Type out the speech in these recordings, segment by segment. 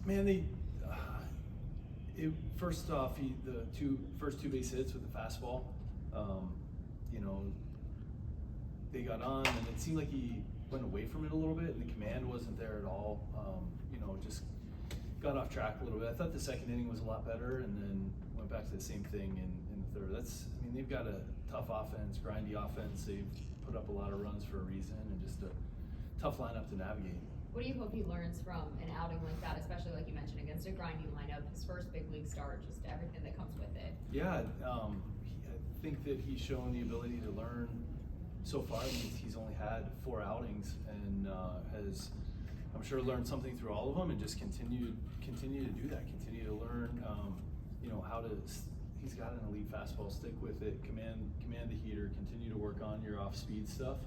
Man, first off, the first two base hits with the fastball, you know, they got on, and it seemed like he went away from it a little bit, and the command wasn't there at all. You know, just got off track a little bit. I thought the second inning was a lot better, and then went back to the same thing in the third. I mean, they've got a tough offense, grindy offense. They've put up a lot of runs for a reason, and just a tough lineup to navigate. What do you hope he learns from an outing like that, especially like you mentioned against a grinding lineup, his first big league start, just everything that comes with it? Yeah, I think that he's shown the ability to learn so far. I mean, he's only had 4 outings and has, I'm sure, learned something through all of them, and just continue to do that. Continue to learn, you know, how to. He's got an elite fastball. Stick with it. Command the heater. Continue to work on your off-speed stuff,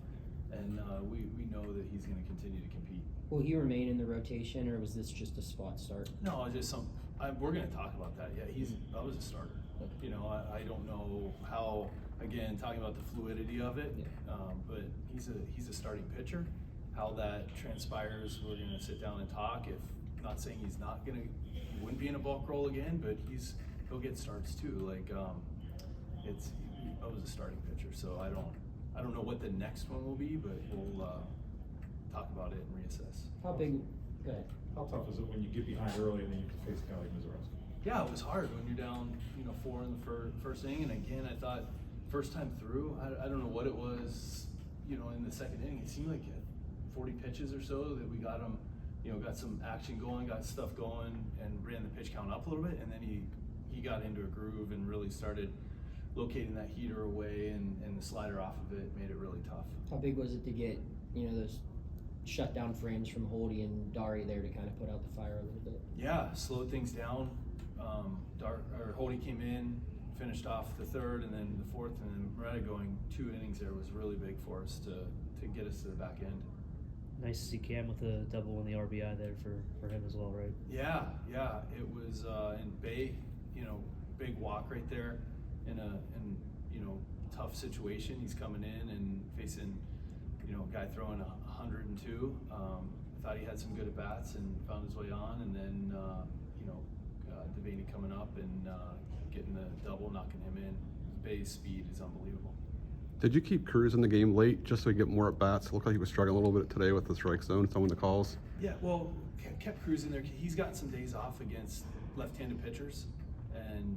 and we know that he's going to continue to compete. Will he remain in the rotation, or was this just a spot start? No, just we're going to talk about that. Yeah, that was a starter. You know, I don't know how. Again, talking about the fluidity of it, yeah. But he's a starting pitcher. How that transpires, we're going to sit down and talk. If not saying he wouldn't be in a bulk role again, but he'll get starts too. Like I was a starting pitcher, so I don't know what the next one will be, but we'll talk about it and reassess. How big? Go ahead. How tough is it when you get behind early and then you can face a guy like Mazeroski? Yeah, it was hard when you're down, 4 in the first inning, and again, I thought first time through, I don't know what it was, in the second inning, it seemed like 40 pitches or so that we got him, got some action going, got stuff going, and ran the pitch count up a little bit, and then he got into a groove and really started locating that heater away and the slider off of it, made it really tough. How big was it to get, those shutdown frames from Holdy and Dari there to kind of put out the fire a little bit? Yeah, slowed things down. Holdy came in, finished off the third, and then the fourth, and then Moretta going 2 innings there was really big for us to get us to the back end. Nice to see Cam with a double and the RBI there for him as well, right? Yeah, it was in Bay, big walk right there in a tough situation. He's coming in and facing, a guy throwing 102. Thought he had some good at bats and found his way on, and then Devaney coming up and getting the double, knocking him in. Bay's speed is unbelievable. Did you keep Cruz in the game late just so he get more at bats? It looked like he was struggling a little bit today with the strike zone, some of the calls. Yeah, well, kept Cruz in there. He's gotten some days off against left-handed pitchers, and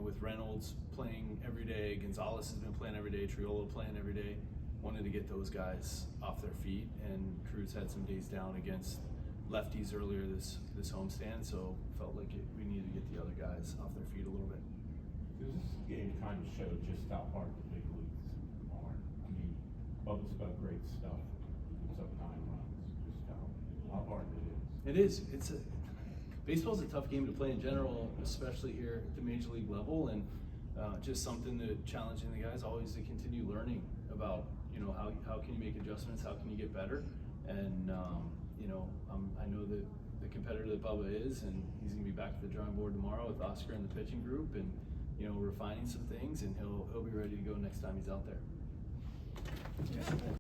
with Reynolds playing every day, Gonzalez has been playing every day, Triolo playing every day. Wanted to get those guys off their feet, and Cruz had some days down against lefties earlier this homestand, so felt like we needed to get the other guys off their feet a little bit. Does this game kind of show just how hard the big leagues are? I mean, Bubba's got great stuff. It's up 9 runs. Just how hard it is. It is. Baseball's a tough game to play in general, especially here at the major league level, and just something that challenging the guys always to continue learning about, how can you make adjustments, how can you get better, and I know that the competitor that Bubba is, and he's going to be back to the drawing board tomorrow with Oscar and the pitching group, and refining some things, and he'll be ready to go next time he's out there.